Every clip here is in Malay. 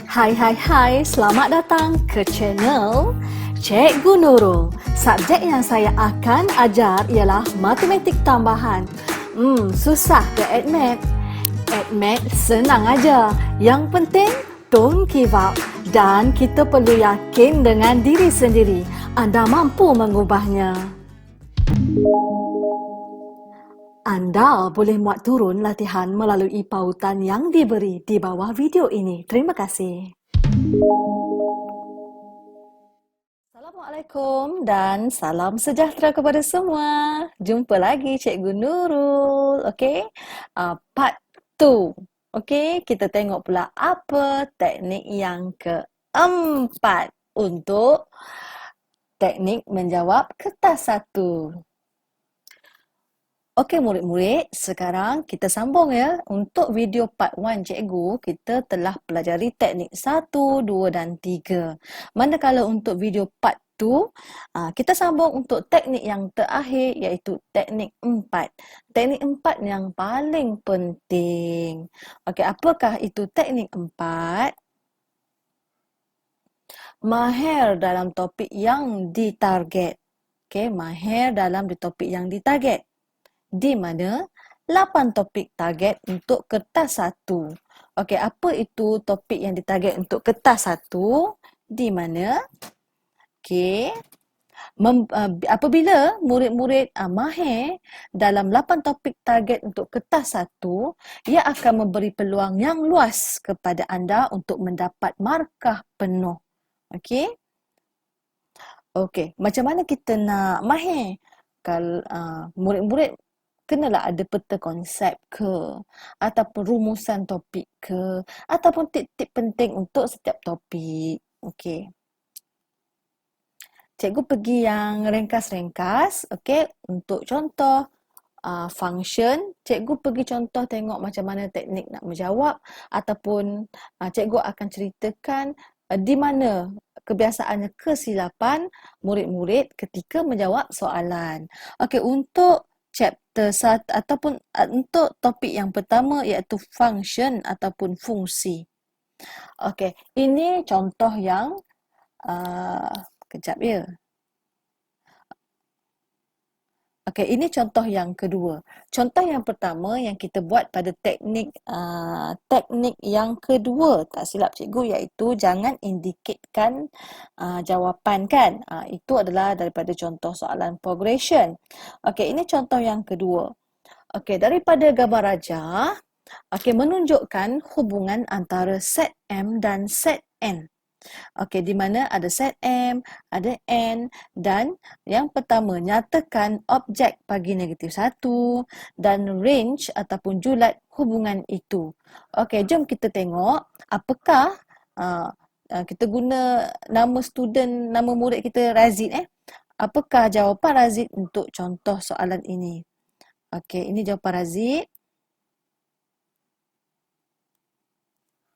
Hai, selamat datang ke channel Cikgu Nurul. Subjek yang saya akan ajar ialah matematik tambahan. Susah ke AdMath? AdMath senang aja. Yang penting, don't give up. Dan kita perlu yakin dengan diri sendiri. Anda mampu mengubahnya. Anda boleh muat turun latihan melalui pautan yang diberi di bawah video ini. Terima kasih. Assalamualaikum dan salam sejahtera kepada semua. Jumpa lagi Cikgu Nurul. Okey, part 2. Okey, kita tengok pula apa teknik yang keempat untuk teknik menjawab kertas satu. Okey murid-murid, sekarang kita sambung ya. Untuk video part 1 cikgu, kita telah pelajari teknik 1, 2 dan 3. Manakala untuk video part 2, kita sambung untuk teknik yang terakhir iaitu teknik 4. Teknik 4 yang paling penting. Okey, apakah itu teknik 4? Mahir dalam topik yang ditarget. Okey, mahir dalam topik yang ditarget. Di mana 8 topik target untuk kertas 1. Okey, apa itu topik yang ditarget untuk kertas 1? Di mana okey, apabila murid-murid mahir dalam 8 topik target untuk kertas 1, ia akan memberi peluang yang luas kepada anda untuk mendapat markah penuh. Okey? Okey, macam mana kita nak mahir? Kalau murid-murid kenalah ada peta konsep ke, ataupun rumusan topik ke, ataupun tip-tip penting untuk setiap topik. Okey. Cikgu pergi yang ringkas-ringkas. Okey, untuk contoh function, cikgu pergi contoh tengok macam mana teknik nak menjawab, ataupun cikgu akan ceritakan di mana kebiasaannya kesilapan murid-murid ketika menjawab soalan. Okey, untuk chapter 1 ataupun untuk topik yang pertama iaitu function ataupun fungsi. Okey, ini contoh yang kejap ya. Okey, ini contoh yang kedua. Contoh yang pertama yang kita buat pada teknik yang kedua, tak silap cikgu, iaitu jangan indikatkan jawapan kan. Itu adalah daripada contoh soalan progression. Okey, ini contoh yang kedua. Okey, daripada gambar rajah, okey, menunjukkan hubungan antara set M dan set N. Okey, di mana ada set M, ada N, dan yang pertama, nyatakan objek bagi negatif 1 dan range ataupun julat hubungan itu. Okey, jom kita tengok apakah kita guna nama student, nama murid kita Razid. Apakah jawapan Razid untuk contoh soalan ini? Okey, ini jawapan Razid.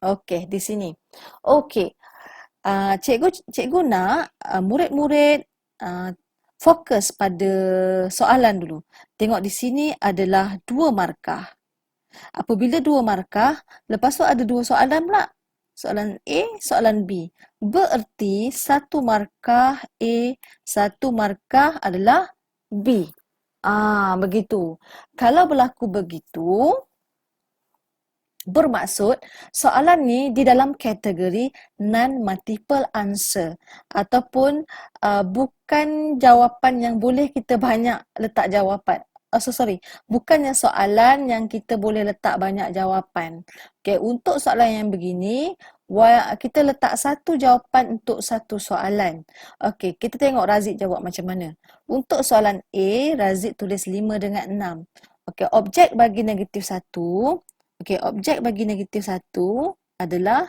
Okey, di sini. Okey. Cikgu nak murid-murid fokus pada soalan dulu. Tengok di sini adalah 2 markah. Apabila 2 markah, lepas tu ada 2 soalan pula. Soalan A, soalan B. Bererti 1 markah A, 1 markah adalah B. Begitu. Kalau berlaku begitu, bermaksud soalan ni di dalam kategori non-multiple answer ataupun bukan jawapan yang boleh kita banyak letak jawapan. Bukannya soalan yang kita boleh letak banyak jawapan. Okay, untuk soalan yang begini, kita letak satu jawapan untuk satu soalan. Okey, kita tengok Razid jawab macam mana. Untuk soalan A, Razid tulis 5 dengan 6. Okey, objek bagi negatif 1. Okey, objek bagi negatif 1 adalah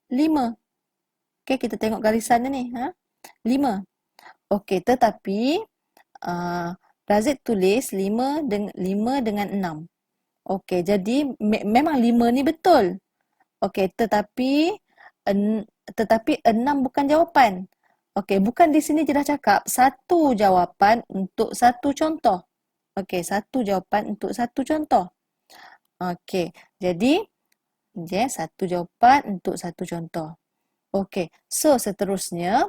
5. Okey, kita tengok garisan ni. 5. Okey, tetapi Razid tulis 5 dengan 6. Okey, jadi memang 5 ni betul. Okey, tetapi 6 bukan jawapan. Okey, bukan di sini je dah cakap satu jawapan untuk satu contoh. Okey, satu jawapan untuk satu contoh. Okey, jadi Okay, satu jawapan untuk satu contoh. Okey, so seterusnya,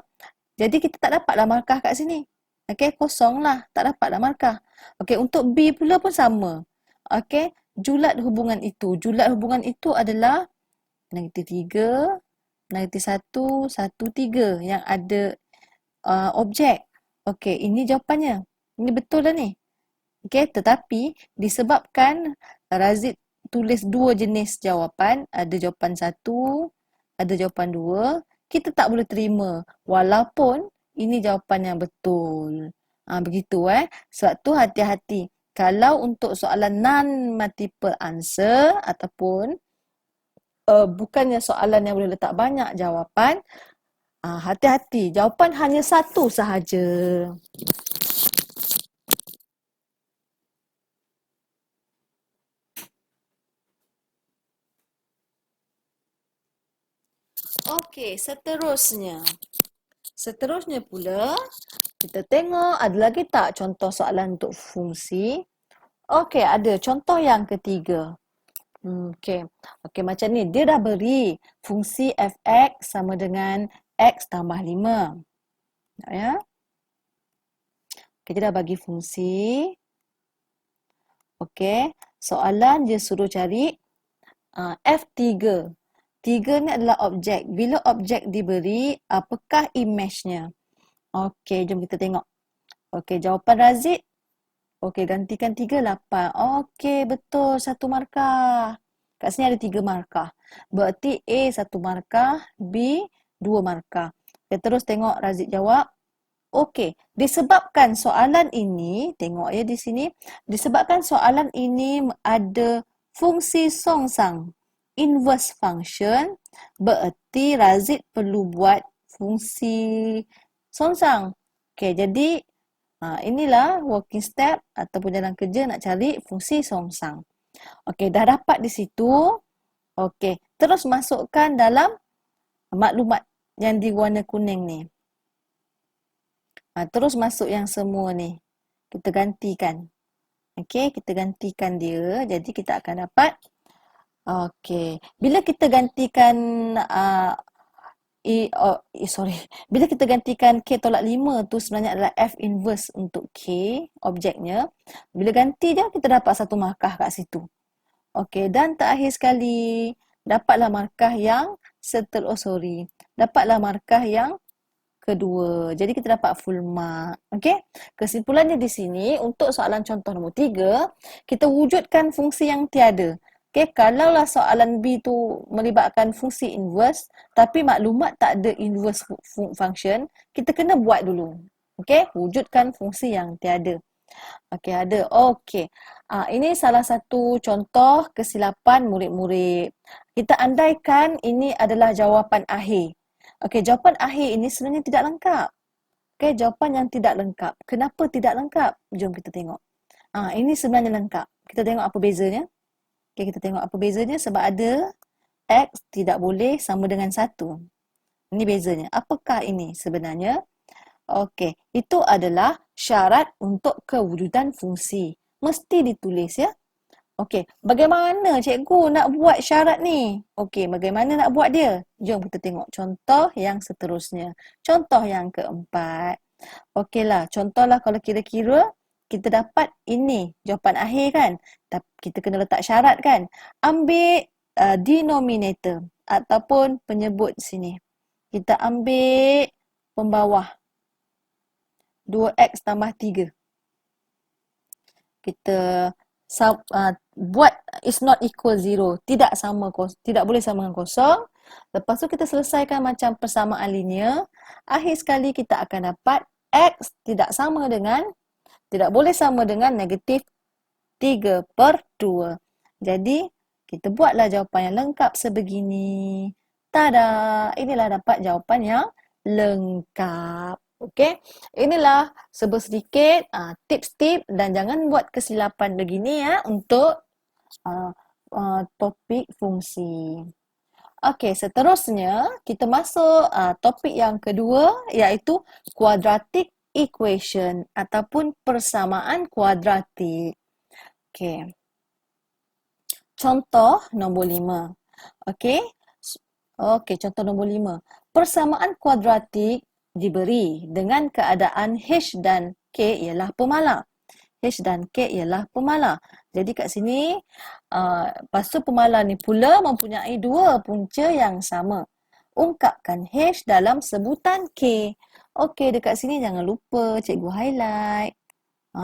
jadi kita tak dapatlah markah kat sini. Okey, kosong lah, tak dapatlah markah. Okey, untuk B pula pun sama. Okey, julat hubungan itu. Julat hubungan itu adalah -3, -1, 1, 3 yang ada objek. Okey, ini jawapannya. Ini betul dah ni. Okey, tetapi disebabkan Razid tulis dua jenis jawapan, ada jawapan satu, ada jawapan dua, kita tak boleh terima walaupun ini jawapan yang betul. Begitu Sebab tu hati-hati. Kalau untuk soalan non-multiple answer ataupun bukannya soalan yang boleh letak banyak jawapan, hati-hati. Jawapan hanya satu sahaja. Okey, seterusnya. Seterusnya pula, kita tengok ada lagi tak contoh soalan untuk fungsi. Okey, ada contoh yang ketiga. Okey. Okey, macam ni. Dia dah beri fungsi fx sama dengan x tambah 5. Ya. Okay, dia dah bagi fungsi. Okey. Soalan dia suruh cari F3. 3 ni adalah objek. Bila objek diberi, apakah image-nya? Okey, jom kita tengok. Okey, jawapan Razid. Okey, gantikan 3, 8. Okey, betul. Satu markah. Kat sini ada 3 markah. Berarti A 1 markah, B 2 markah. Kita terus tengok Razid jawab. Okey, disebabkan soalan ini, tengok ya di sini, disebabkan soalan ini ada fungsi songsang, inverse function, berarti Razid perlu buat fungsi songsang. Okey, jadi inilah working step ataupun jalan kerja nak cari fungsi songsang. Okey, dah dapat di situ. Okey, terus masukkan dalam maklumat yang diwarna kuning ni. Terus masuk yang semua ni. Kita gantikan. Okey, kita gantikan dia. Jadi kita akan dapat. Okey, bila kita gantikan bila kita gantikan K tolak 5 tu sebenarnya adalah F inverse untuk K, objeknya. Bila ganti je, kita dapat satu markah kat situ. Okey, dan terakhir sekali, dapatlah markah yang dapatlah markah yang kedua. Jadi kita dapat full mark. Okey? Kesimpulannya di sini, untuk soalan contoh nombor 3, kita wujudkan fungsi yang tiada. Okey, kalaulah soalan B tu melibatkan fungsi inverse, tapi maklumat tak ada inverse function, kita kena buat dulu. Okey, wujudkan fungsi yang tiada. Okey, ada. Okey. Ini salah satu contoh kesilapan murid-murid. Kita andaikan ini adalah jawapan akhir. Okey, jawapan akhir ini sebenarnya tidak lengkap. Okey, jawapan yang tidak lengkap. Kenapa tidak lengkap? Jom kita tengok. Ini sebenarnya lengkap. Kita tengok apa bezanya. Okey, kita tengok apa bezanya sebab ada X tidak boleh sama dengan 1. Ini bezanya. Apakah ini sebenarnya? Okey, itu adalah syarat untuk kewujudan fungsi. Mesti ditulis ya. Okey, bagaimana cikgu nak buat syarat ni? Okey, bagaimana nak buat dia? Jom kita tengok contoh yang seterusnya. Contoh yang keempat. Okeylah, contohlah kalau kira-kira kita dapat ini jawapan akhir kan? Kita kena letak syarat kan? Ambil denominator ataupun penyebut sini. Kita ambil pembawah. 2x tambah 3. Kita buat is not equal 0. Tidak boleh sama dengan kosong. Lepas tu kita selesaikan macam persamaan linear. Akhir sekali kita akan dapat x tidak boleh sama dengan negatif 3/2. Jadi, kita buatlah jawapan yang lengkap sebegini. Tada! Inilah dapat jawapan yang lengkap. Okey, inilah sedikit tips-tips dan jangan buat kesilapan begini ya untuk topik fungsi. Okey, seterusnya kita masuk topik yang kedua iaitu quadratic equation ataupun persamaan kuadratik. Okey. Contoh nombor 5. Okey. Okey, contoh nombor 5. Persamaan kuadratik diberi dengan keadaan H dan K ialah pemalar. H dan K ialah pemalar. Jadi kat sini, lepas tu pemalar ni pula mempunyai dua punca yang sama. Ungkapkan H dalam sebutan K. Okey, dekat sini jangan lupa cikgu highlight.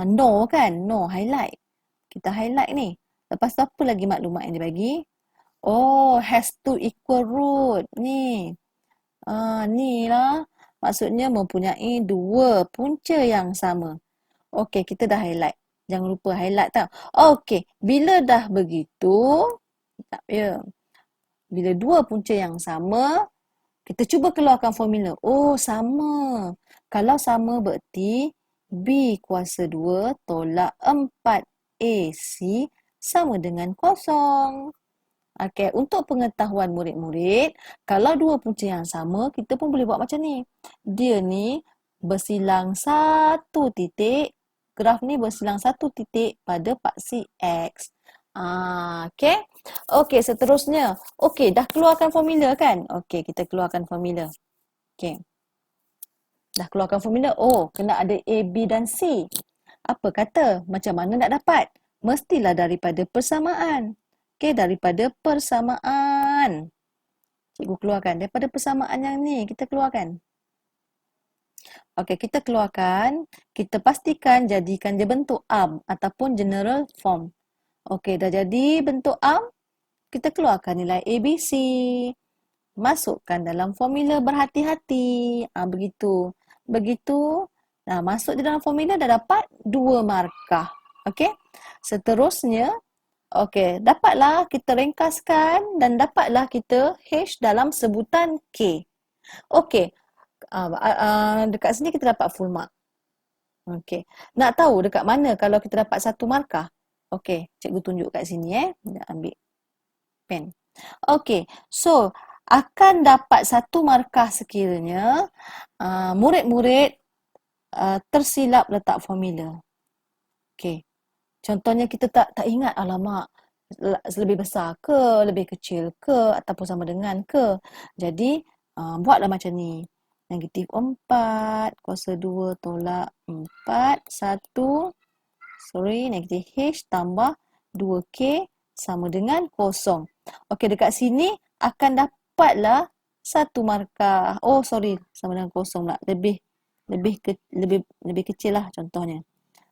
No kan? No, highlight. Kita highlight ni. Lepas tu apa lagi maklumat yang dibagi? Oh, has to equal root. Ni. Ni lah. Maksudnya mempunyai dua punca yang sama. Okey, kita dah highlight. Jangan lupa highlight tau. Okey, bila dah begitu, tak ya. Bila dua punca yang sama, kita cuba keluarkan formula. Oh, sama. Kalau sama berarti B kuasa 2 tolak 4AC sama dengan kosong. Okey, untuk pengetahuan murid-murid, kalau dua punca yang sama, kita pun boleh buat macam ni. Dia ni bersilang satu titik, graf ni bersilang satu titik pada paksi X. Okey. Okey, seterusnya. Okey, dah keluarkan formula kan? Okey, kita keluarkan formula. Okey. Dah keluarkan formula. Oh, kena ada A, B dan C. Apa kata? Macam mana nak dapat? Mestilah daripada persamaan. Okey, daripada persamaan. Cikgu keluarkan. Daripada persamaan yang ni, kita keluarkan. Okey, kita keluarkan. Kita pastikan jadikan dia bentuk ARM ataupun general form. Okey, dah jadi bentuk ARM. Kita keluarkan nilai ABC. Masukkan dalam formula berhati-hati. Begitu. Begitu. Nah, masuk di dalam formula dah dapat 2 markah. Okey. Seterusnya, okey, dapatlah kita ringkaskan dan dapatlah kita H dalam sebutan K. Okey. Dekat sini kita dapat full mark. Okey. Nak tahu dekat mana kalau kita dapat 1 markah? Okey, cikgu tunjuk kat sini Nak ambil pen. Okey. So, akan dapat 1 markah sekiranya murid-murid tersilap letak formula. Okey. Contohnya kita tak ingat, alamak, lebih besar ke, lebih kecil ke, ataupun sama dengan ke. Jadi, buatlah macam ni. Negatif 4 kuasa 2 tolak 4, 1, negatif H tambah 2K sama dengan kosong. Okey, dekat sini akan dapatlah 1 markah. Oh, sama dengan kosong pula. Lebih kecil lah contohnya.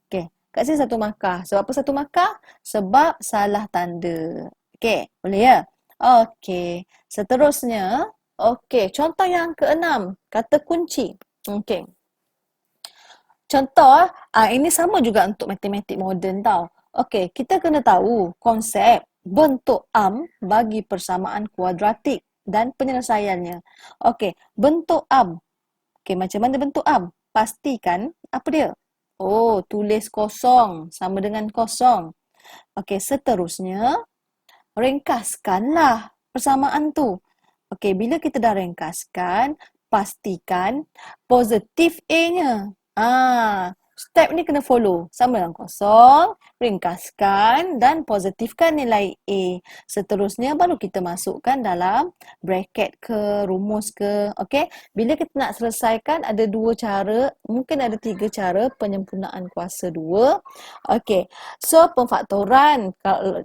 Okey, kat sini 1 markah. Sebab apa 1 markah? Sebab salah tanda. Okey, boleh ya? Okey, seterusnya, okey, contoh yang ke-6, kata kunci. Okey. Contoh, ini sama juga untuk matematik moden tau. Okey, kita kena tahu konsep bentuk ARM bagi persamaan kuadratik dan penyelesaiannya. Okey, bentuk ARM. Okey, macam mana bentuk ARM? Pastikan apa dia? Oh, tulis kosong sama dengan kosong. Okey, seterusnya ringkaskanlah persamaan tu. Okey, bila kita dah ringkaskan, pastikan positif A-nya. Step ni kena follow. Sama dengan kosong, ringkaskan dan positifkan nilai A. Seterusnya baru kita masukkan dalam bracket ke, rumus ke. Okey, bila kita nak selesaikan ada 2 cara, mungkin ada 3 cara penyempurnaan kuasa 2. Okey, so pemfaktoran.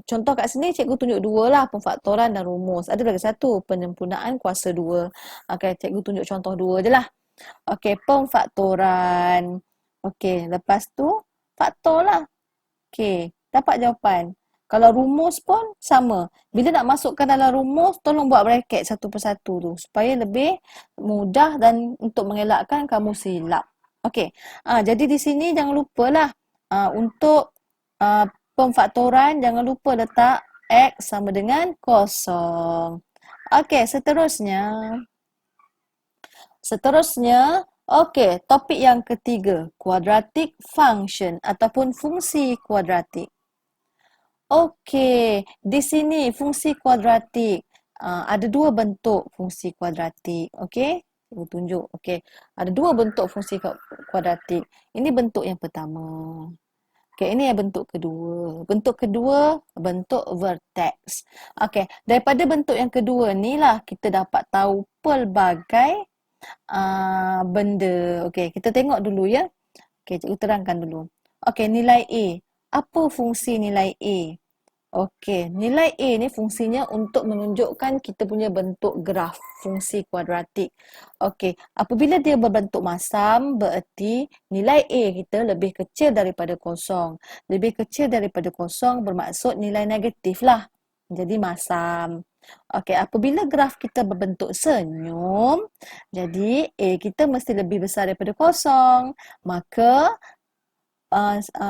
Contoh kat sini cikgu tunjuk 2 lah, pemfaktoran dan rumus. Ada lagi satu, penyempurnaan kuasa 2. Okey, cikgu tunjuk contoh 2 je lah. Okey, pemfaktoran. Okey, lepas tu faktor lah. Okey, dapat jawapan. Kalau rumus pun sama. Bila nak masukkan dalam rumus, tolong buat bracket satu persatu tu supaya lebih mudah dan untuk mengelakkan kamu silap. Okey. Jadi di sini jangan lupalah untuk pemfaktoran jangan lupa letak X sama dengan kosong. Okey, seterusnya. Okey, topik yang ketiga, quadratic function ataupun fungsi kuadratik. Okey, di sini fungsi kuadratik. Ada 2 bentuk fungsi kuadratik. Okey, saya tunjuk. Okey, ada 2 bentuk fungsi kuadratik. Ini bentuk yang pertama. Okey, ini yang bentuk kedua. Bentuk kedua, bentuk vertex. Okey, daripada bentuk yang kedua ni lah kita dapat tahu pelbagai benda. Okey, kita tengok dulu ya. Okey, cikgu terangkan dulu. Okey, nilai A. Apa fungsi nilai A? Okey, nilai A ni fungsinya untuk menunjukkan kita punya bentuk graf, fungsi kuadratik. Okey, apabila dia berbentuk masam, bererti nilai A kita lebih kecil daripada kosong. Lebih kecil daripada kosong bermaksud nilai negatif lah. Jadi masam. Okey, apabila graf kita berbentuk senyum, jadi A kita mesti lebih besar daripada kosong. Maka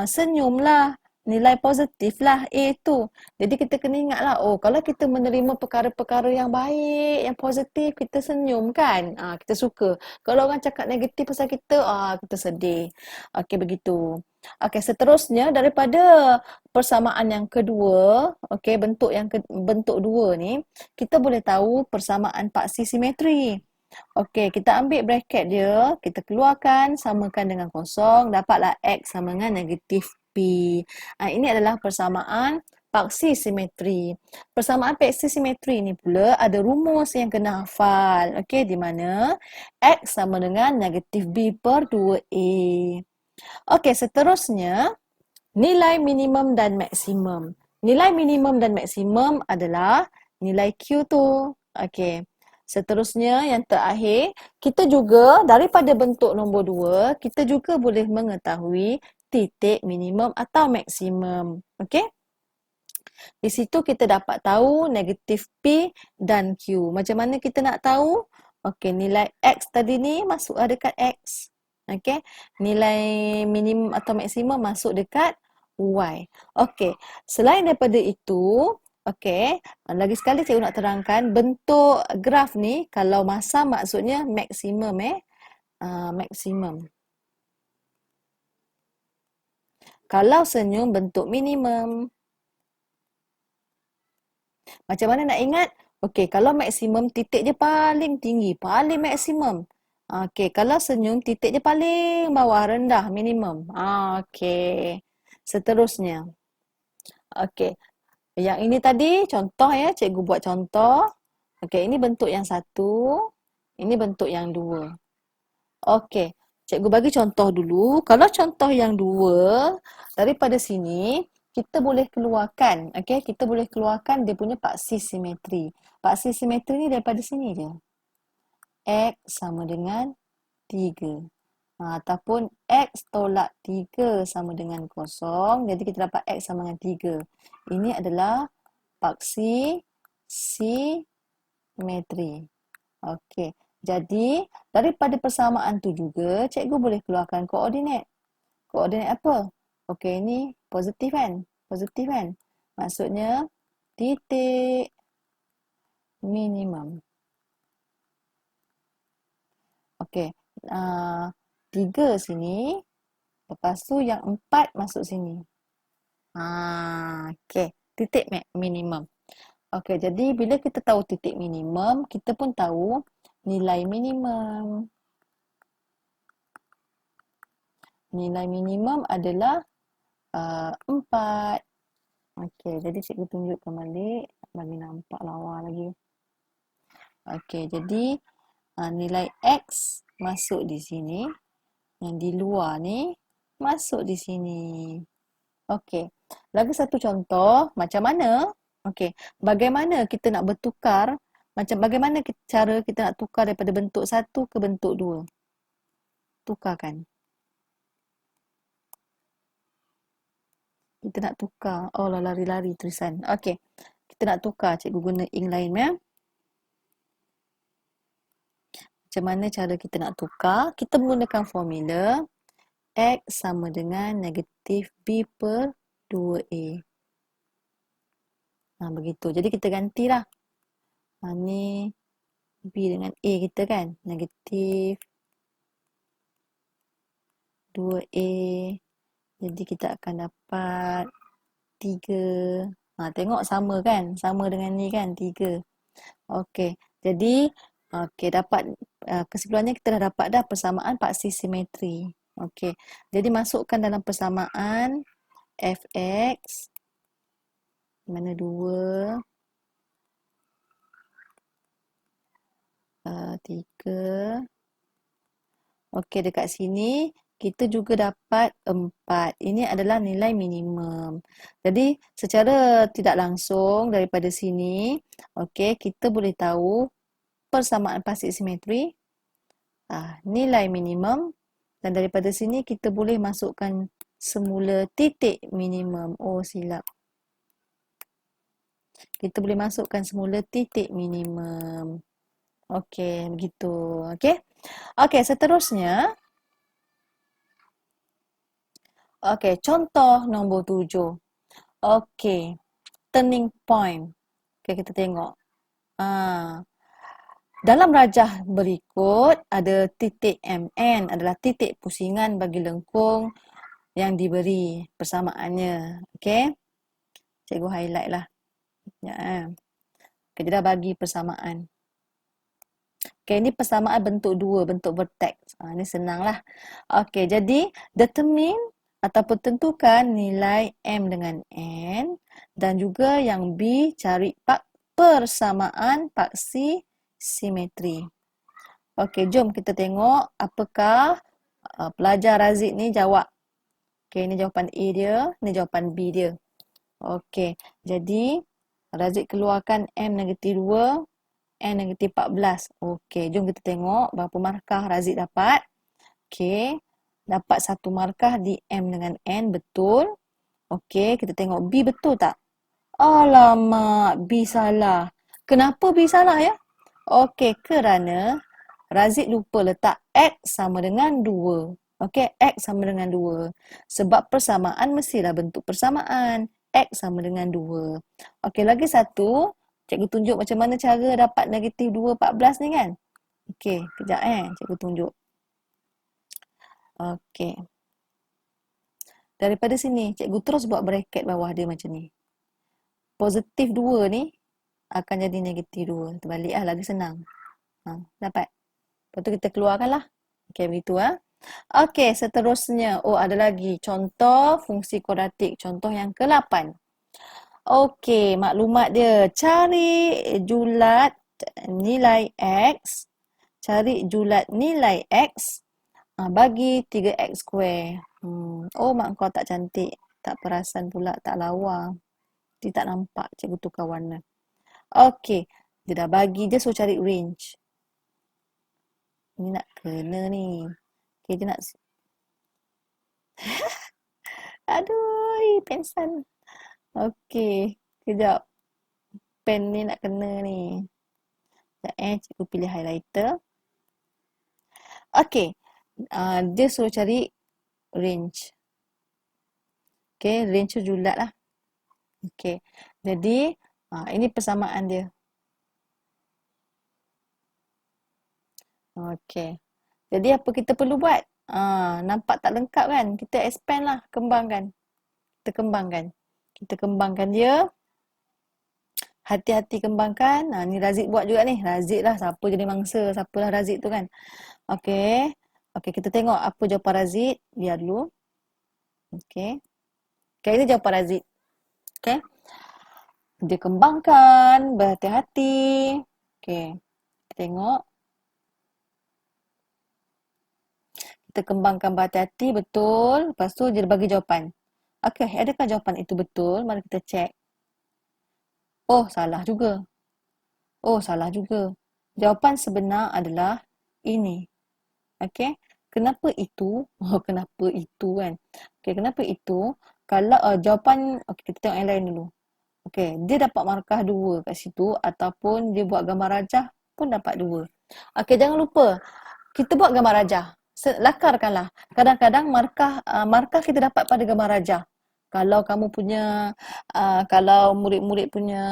senyumlah, nilai positif lah A tu. Jadi kita kena ingatlah, oh kalau kita menerima perkara-perkara yang baik, yang positif, kita senyum kan? Kita suka. Kalau orang cakap negatif pasal kita, kita sedih. Okey, begitu. Okey, seterusnya daripada persamaan yang kedua, okey, bentuk dua ni, kita boleh tahu persamaan paksi simetri. Okey, kita ambil bracket dia, kita keluarkan, samakan dengan kosong, dapatlah X sama dengan negatif P. Ini adalah persamaan paksi simetri. Persamaan paksi simetri ni pula ada rumus yang kena hafal. Okey, di mana X sama dengan negatif B per 2A. Okey, seterusnya nilai minimum dan maksimum. Nilai minimum dan maksimum adalah nilai Q tu. Okey. Seterusnya yang terakhir, kita juga daripada bentuk nombor 2, kita juga boleh mengetahui titik minimum atau maksimum. Okey? Di situ kita dapat tahu negatif P dan Q. Macam mana kita nak tahu? Okey, nilai X tadi ni masuklah dekat X. Okey, nilai minimum atau maksimum masuk dekat Y. Okey, selain daripada itu, okey, lagi sekali cikgu nak terangkan bentuk graf ni kalau masam maksudnya maksimum maksimum. Kalau senyum bentuk minimum. Macam mana nak ingat? Okey, kalau maksimum titik dia paling tinggi, paling maksimum. Okey, kalau senyum titik dia paling bawah, rendah, minimum. Okey. Seterusnya. Okey. Yang ini tadi contoh ya, cikgu buat contoh. Okey, ini bentuk yang satu, ini bentuk yang dua. Okey, cikgu bagi contoh dulu. Kalau contoh yang dua, daripada sini, kita boleh keluarkan, okey, kita boleh keluarkan dia punya paksi simetri. Paksi simetri ni daripada sini je. X sama dengan 3. Ataupun X tolak 3 sama dengan kosong. Jadi kita dapat X sama dengan 3. Ini adalah paksi simetri. Okey. Jadi, daripada persamaan tu juga, cikgu boleh keluarkan koordinat. Koordinat apa? Okey, ini positif kan? Positif kan? Maksudnya, titik minimum. Okey, 3 sini. Lepas tu yang 4 masuk sini. Okey, titik minimum. Okey, jadi bila kita tahu titik minimum, kita pun tahu nilai minimum. Nilai minimum adalah 4. Okey, jadi cikgu tunjukkan balik bagi nampak lawa lagi. Okey, jadi nilai X masuk di sini. Yang di luar ni masuk di sini. Okey, lagi satu contoh. Macam mana? Okey, bagaimana kita nak bertukar? Bagaimana cara kita nak tukar daripada bentuk satu ke bentuk dua? Tukarkan. Kita nak tukar. Oh, lari-lari tulisan. Okey. Kita nak tukar. Cikgu guna ink lain ya. Macam mana cara kita nak tukar? Kita menggunakan formula X sama dengan negatif B per 2A. Begitu. Jadi kita gantilah. Ni B dengan A kita kan. Negatif 2A. Jadi kita akan dapat 3. Tengok sama kan? Sama dengan ni kan? 3. Okey. Jadi, dapat kesimpulannya kita dah dapat dah persamaan paksi simetri. Okey. Jadi masukkan dalam persamaan fx mana 2, 3. Okey, dekat sini kita juga dapat 4. Ini adalah nilai minimum. Jadi, secara tidak langsung daripada sini, okey, kita boleh tahu persamaan pasti simetri, nilai minimum, dan daripada sini kita boleh masukkan semula titik minimum. Oh, silap. Kita boleh masukkan semula titik minimum. Okey, begitu. Okey. Okey, seterusnya. Okey, contoh nombor 7. Okey, turning point. Okey, kita tengok. Dalam rajah berikut, ada titik MN adalah titik pusingan bagi lengkung yang diberi persamaannya. Okey, cikgu highlight lah. Ya, okay, dia dah bagi persamaan. Okey, ini persamaan bentuk 2, bentuk vertex. Ini senanglah. Okey, jadi determine ataupun tentukan nilai M dengan N, dan juga yang B cari persamaan paksi simetri. Okey, jom kita tengok apakah pelajar Razid ni jawab. Okey, ini jawapan A dia, ini jawapan B dia. Okey, jadi Razid keluarkan M negatif 2, N negatif 14. Okey, jom kita tengok berapa markah Razid dapat. Okey, dapat 1 markah di M dengan N, betul. Okey, kita tengok B betul tak? Alamak, B salah. Kenapa B salah ya? Okey, kerana Razid lupa letak X sama dengan 2. Okey, X sama dengan 2. Sebab persamaan mestilah bentuk persamaan. X sama dengan 2. Okey, lagi satu. Cikgu tunjuk macam mana cara dapat negatif 2, 14 ni kan? Okey, kejap cikgu tunjuk. Okey. Daripada sini, cikgu terus buat bracket bawah dia macam ni. Positif 2 ni akan jadi negatif 2. Terbalik lah, lagi senang. Dapat. Lepas tu kita keluarkan lah. Okey, begitu . Okey, seterusnya. Oh, ada lagi. Contoh fungsi kuadratik. Contoh yang ke-8. Okey, maklumat dia. Cari julat nilai X. Cari julat nilai X bagi 3X square. Oh, mak kau tak cantik. Tak perasan pula, tak lawa. Dia tak nampak cikgu tukar warna. Okey, dia dah bagi, dia suruh cari range. Ini nak kena ni. Okey, dia nak... Aduh, pensan. Okey, kejap. Pen ni nak kena ni. Sekejap cikgu pilih highlighter. Okey, dia suruh cari range. Okey, range julat lah. Okey, jadi ini persamaan dia. Okey, jadi apa kita perlu buat? Nampak tak lengkap kan? Kita expand lah, kembangkan. Kita kembangkan. Kita kembangkan dia. Hati-hati kembangkan. Ni Razid buat juga ni. Razid lah, siapa jadi mangsa. Siapalah Razid tu kan. Okey. Okey, kita tengok apa jawapan Razid. Biar dulu. Okey. Okey, ini jawapan Razid. Okey. Dia kembangkan. Berhati-hati. Okey. Kita tengok. Kita kembangkan berhati-hati. Betul. Lepas tu dia bagi jawapan. Okey, adakah jawapan itu betul? Mari kita cek. Oh, salah juga. Oh, salah juga. Jawapan sebenar adalah ini. Okey. Kenapa itu? Oh, kenapa itu kan? Okey, kenapa itu? Kalau jawapan, okey, kita tengok yang lain dulu. Okey, dia dapat markah 2 kat situ ataupun dia buat gambar rajah pun dapat 2. Okey, jangan lupa kita buat gambar rajah. Lakarkanlah. Kadang-kadang markah kita dapat pada gambar rajah. Kalau kamu punya, kalau murid-murid punya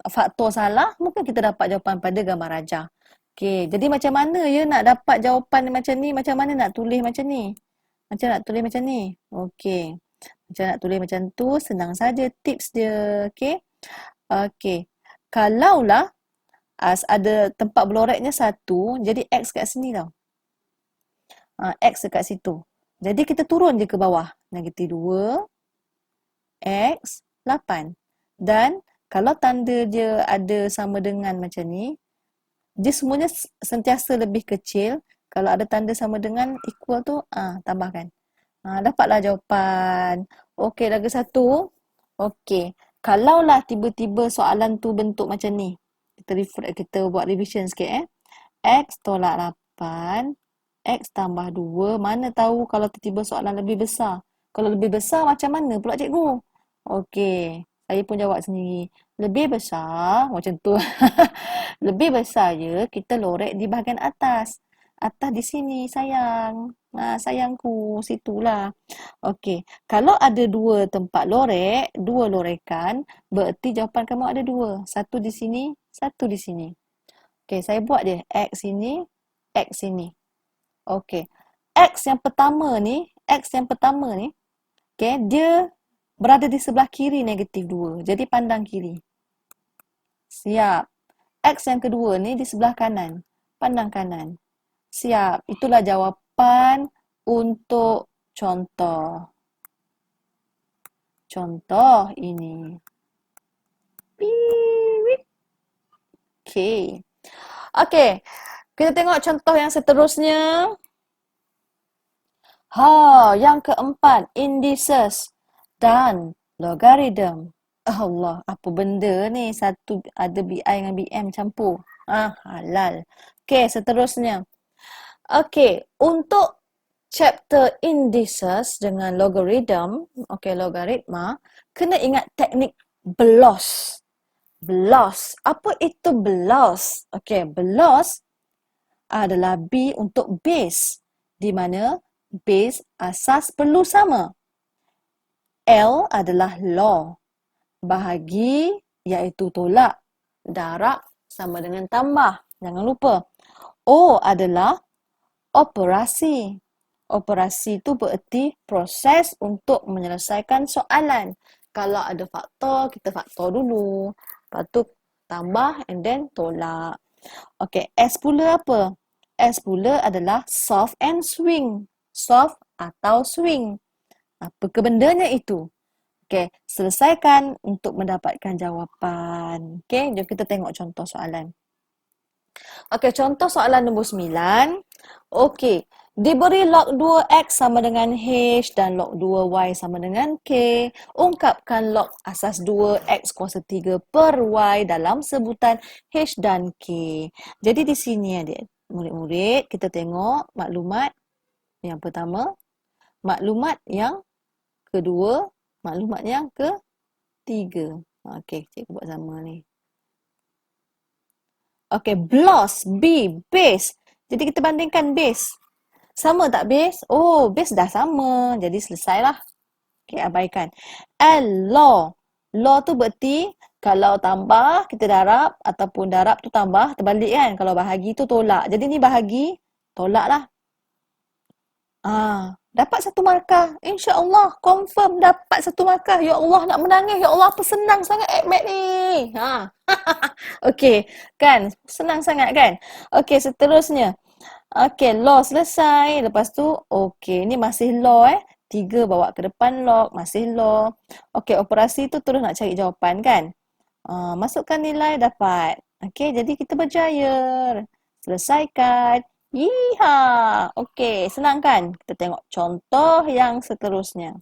faktor salah, mungkin kita dapat jawapan pada gambar rajah. Okey, jadi macam mana ya nak dapat jawapan macam ni? Macam mana nak tulis macam ni? Macam nak tulis macam ni? Okey. Macam nak tulis macam tu, senang saja tips dia. Okey. Okey. Kalaulah ada tempat bloreknya 1, jadi X kat sini tau. X dekat situ. Jadi kita turun je ke bawah. Negatif 2. X 8. Dan kalau tanda dia ada sama dengan macam ni, dia semuanya sentiasa lebih kecil. Kalau ada tanda sama dengan equal tu, tambahkan. Dapatlah jawapan. Okey, lagi satu. Okey, kalaulah tiba-tiba soalan tu bentuk macam ni. Kita buat revision sikit X tolak 8, X tambah 2. Mana tahu kalau tiba-tiba soalan lebih besar. Kalau lebih besar macam mana pula cikgu? Okey, saya pun jawab sendiri. Lebih besar, macam tu. Lebih besar je, kita lorek di bahagian atas. Atas di sini, sayang. Sayangku, situlah. Okey, kalau ada dua tempat lorek, dua lorekan, bererti jawapan kamu ada dua. Satu di sini, satu di sini. Okey, saya buat dia. X sini, X sini. Okey. X yang pertama ni, okey, dia berada di sebelah kiri negatif 2. Jadi pandang kiri. Siap. X yang kedua ni di sebelah kanan. Pandang kanan. Siap. Itulah jawapan untuk contoh. Contoh ini. Piwik. Okey. Okey. Kita tengok contoh yang seterusnya. Yang keempat, indices dan logarithm. Allah, apa benda ni? Satu ada BI dengan BM campur. Halal. Okey, seterusnya. Okey, untuk chapter indices dengan logarithm, okey, logaritma, kena ingat teknik BLOS. BLOS. Apa itu BLOS? Okey, BLOS adalah B untuk base, di mana base asas perlu sama. L adalah law. Bahagi iaitu tolak. Darab sama dengan tambah. Jangan lupa. O adalah operasi. Operasi itu bererti proses untuk menyelesaikan soalan. Kalau ada faktor, kita faktor dulu. Lepas tu tambah and then tolak. Okey, S pula apa? S pula adalah soft and swing. Soft atau swing. Apa kebendanya itu? Okey, selesaikan untuk mendapatkan jawapan. Okey, jom kita tengok contoh soalan. Okey, contoh soalan nombor 9. Okey, diberi log 2x sama dengan h dan log 2y sama dengan k. Ungkapkan log asas 2x kuasa 3 per y dalam sebutan h dan k. Jadi di sini adik, murid-murid, kita tengok maklumat yang pertama, maklumat yang kedua, maklumat yang ketiga. Okey, cikgu buat sama ni. Okey, BLOS, B, base. Jadi kita bandingkan base. Sama tak base? Oh, base dah sama. Jadi selesailah. Okey, abaikan. L, law. Law tu berarti kalau tambah kita darab ataupun darab tu tambah, terbalik kan? Kalau bahagi tu tolak. Jadi ni bahagi, tolaklah. Dapat satu markah. InsyaAllah, confirm dapat satu markah. Ya Allah, nak menangis. Ya Allah, apa senang sangat ACMAT ni. Okey, kan? Senang sangat kan? Okey, seterusnya. Okey, law selesai. Lepas tu, okey, ni masih law 3 bawa ke depan log, masih law. Okey, operasi tu terus nak cari jawapan kan? Masukkan nilai, dapat. Okey, jadi kita berjaya. Selesaikan. Yiha! Okey, senang kan? Kita tengok contoh yang seterusnya.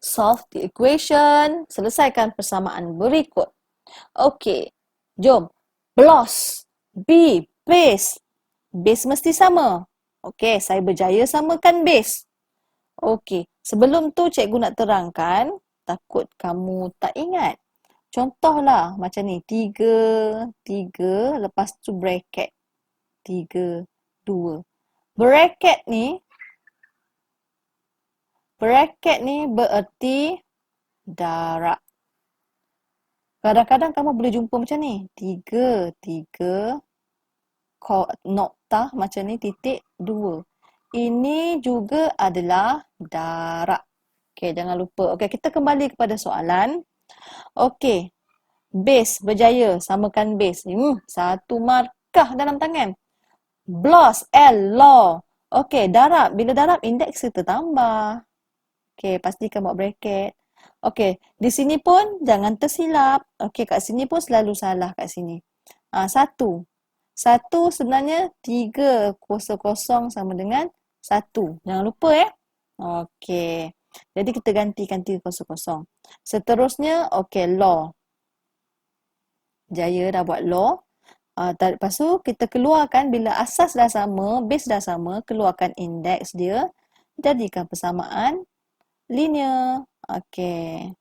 Solve the equation. Selesaikan persamaan berikut. Okey, jom. BLOS. B, base. Base mesti sama. Okey, saya berjaya samakan base. Okey, sebelum tu cikgu nak terangkan. Takut kamu tak ingat. Contohlah macam ni. 3, lepas tu bracket. 3, 2. Bracket ni bererti darab. Kadang-kadang kamu boleh jumpa macam ni. 3, noktah macam ni, titik 2. Ini juga adalah darab. Okey, jangan lupa. Okey, kita kembali kepada soalan. Okey, base berjaya. Samakan base. Satu markah dalam tangan. BLOS, L, law. Okey, darab. Bila darab, indeks kita tambah. Okey, pastikan buat bracket. Okey, di sini pun jangan tersilap. Okey, kat sini pun selalu salah kat sini. 1. 1 sebenarnya 3 kuasa kosong sama dengan 1. Jangan lupa Okey. Jadi kita gantikan 3 kuasa kosong. Seterusnya, okey, law. Jaya dah buat law. Lepas tu kita keluarkan bila asas dah sama, base dah sama, keluarkan indeks dia, jadikan persamaan linear. Okey.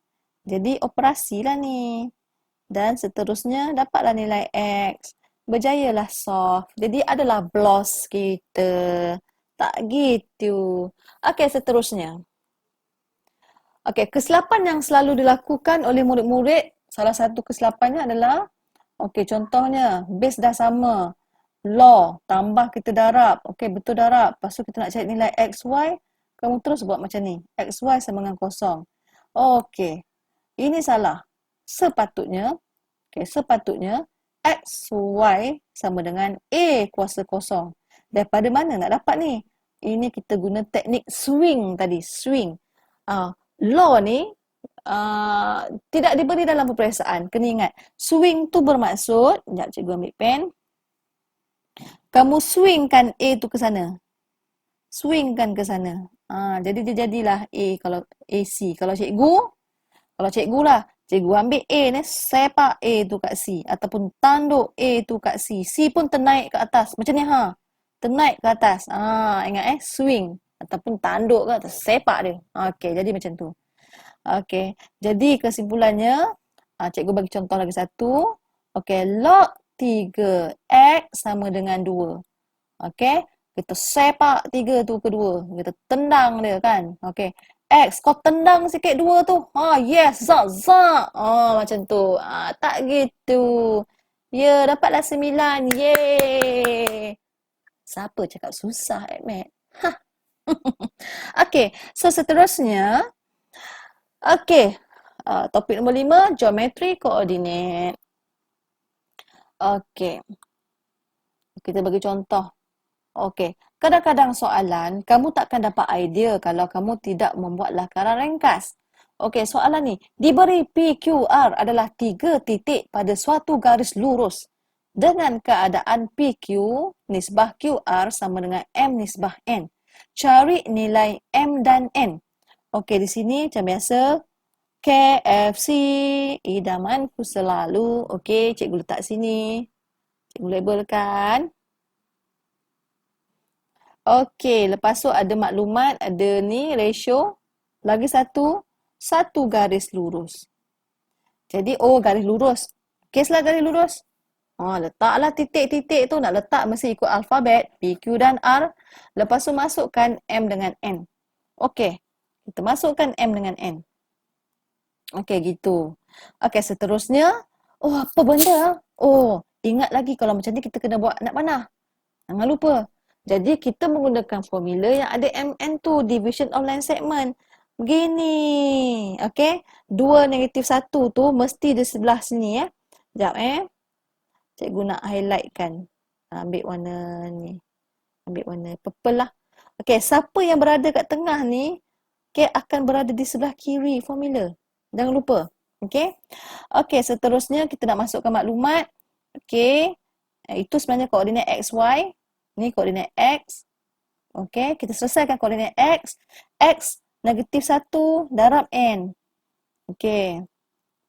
Jadi operasilah ni. Dan seterusnya dapatlah nilai X. Berjayalah solve. Jadi adalah BLOS kita. Tak gitu. Okey, seterusnya. Okey, kesilapan yang selalu dilakukan oleh murid-murid, salah satu kesilapannya adalah, okey, contohnya, base dah sama. Law, tambah kita darab. Okey, betul darab. Lepas tu kita nak cari nilai X, Y. Kamu terus buat macam ni. X, Y sama dengan kosong. Okey, ini salah. Sepatutnya, sepatutnya X, Y sama dengan A kuasa kosong. Daripada mana nak dapat ni? Ini kita guna teknik swing tadi. Swing. Law ni tidak diberi dalam peperiksaan. Kena ingat. Swing tu bermaksud, sekejap cikgu ambil pen. Kamu swingkan A tu ke sana. Swingkan ke sana. Jadi dia jadilah A kalau AC. Kalau cikgu lah, cikgu ambil A ni, sepak A tu kat C. Ataupun tanduk A tu kat C. C pun ternaik ke atas. Macam ni ternaik ke atas. Ingat swing. Ataupun tanduk ke atas. Sepak dia. Okey, jadi macam tu. Okey, jadi kesimpulannya, cikgu bagi contoh lagi satu. Okey, log 3 X sama dengan 2. Okey, kita sepak 3 tu ke 2. Kita tendang dia kan. Okey, X kau tendang sikit 2 tu. Yes, zak zak. Macam tu. Tak gitu. Ya, dapatlah 9. Yeay. Siapa cakap susah, Mat? Okey, so seterusnya, okey, topik nombor 5, geometri koordinat. Okey, kita bagi contoh. Okey, kadang-kadang soalan kamu takkan dapat idea kalau kamu tidak membuat lakaran ringkas. Okey, soalan ni, diberi PQR adalah 3 titik pada suatu garis lurus dengan keadaan PQ nisbah QR sama dengan M nisbah N. Cari nilai M dan N. Okey, di sini macam biasa, KFC, idamanku selalu. Okey, cikgu letak sini. Cikgu labelkan. Okey, lepas tu ada maklumat, ada ni ratio. Lagi satu garis lurus. Jadi, garis lurus. Keslah garis lurus. Letaklah titik-titik tu. Nak letak mesti ikut alfabet. P, Q dan R. Lepas tu masukkan M dengan N. Okey, kita masukkan M dengan N. Okey, gitu. Okey, seterusnya. Apa benda? Ingat lagi kalau macam ni kita kena buat anak panah. Jangan lupa. Jadi kita menggunakan formula yang ada MN tu, division of line segment. Begini. Okey. 2 negatif 1 tu mesti di sebelah sini Sekejap Cikgu nak highlightkan. Ambil warna ni. Ambil warna purple lah. Okey, siapa yang berada kat tengah ni, akan berada di sebelah kiri formula. Jangan lupa. Okey. Okey, seterusnya kita nak masukkan maklumat. Okey. Itu sebenarnya koordinat XY. Ni koordinat X. Okey, kita selesaikan koordinat X. X negatif 1 darab N. Okey.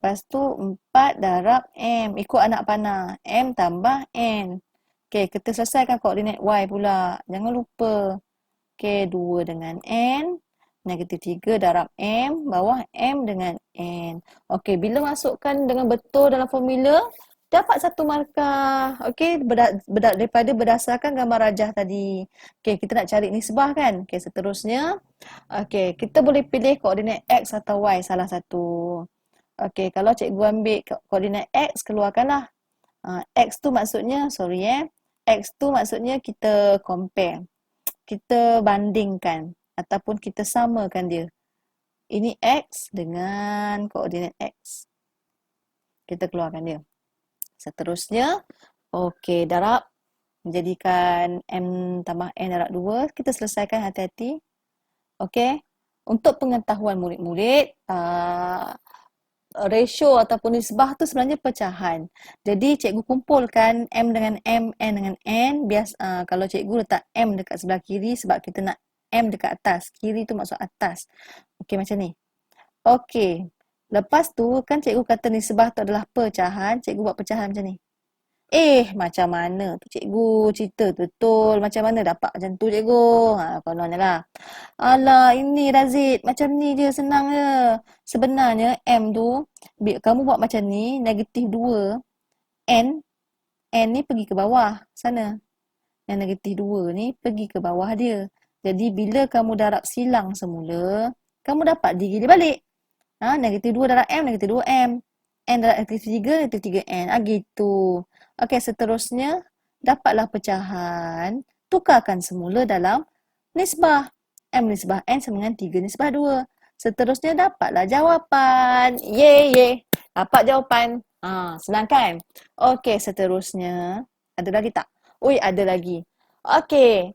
Lepas tu 4 darab M. Ikut anak panah. M tambah N. Okey, kita selesaikan koordinat Y pula. Jangan lupa. Okey, 2 dengan N. Negatif 3 darab M. Bawah M dengan N. Okey, bila masukkan dengan betul dalam formula, dapat 1 markah. Okey, daripada berdasarkan gambar rajah tadi. Okey, kita nak cari nisbah kan. Okey, seterusnya. Okey, kita boleh pilih koordinat X atau Y salah satu. Okey, kalau cikgu ambil koordinat X, keluarkanlah. X tu maksudnya, X tu maksudnya kita compare. Kita bandingkan. Ataupun kita samakan dia. Ini X dengan koordinat X. Kita keluarkan dia. Seterusnya, okey, darab. Menjadikan M tambah N darab 2. Kita selesaikan hati-hati. Okey. Untuk pengetahuan murid-murid, ratio ataupun nisbah tu sebenarnya pecahan. Jadi cikgu kumpulkan M dengan M, N dengan N. Kalau cikgu letak M dekat sebelah kiri sebab kita nak M dekat atas. Kiri tu maksud atas. Okey, macam ni. Okey. Lepas tu kan cikgu kata nisbah tu adalah pecahan. Cikgu buat pecahan macam ni. Macam mana tu cikgu? Cerita betul. Macam mana dapat macam tu cikgu? Kononnya lah. Alah, ini Razid. Macam ni je, senang je. Sebenarnya M tu, kamu buat macam ni, negatif 2. N ni pergi ke bawah sana. Yang negatif 2 ni pergi ke bawah dia. Jadi bila kamu darab silang semula, kamu dapat diri dia balik. Negatif 2 darab M, negatif 2 M. N darab negatif 3, negatif 3 N. Gitu. Okey, seterusnya, dapatlah pecahan. Tukarkan semula dalam nisbah. M nisbah N sama dengan 3 nisbah 2. Seterusnya, dapatlah jawapan. Yeay. Dapat jawapan. Senang kan? Okey, seterusnya. Ada lagi tak? Ui, ada lagi. Okey.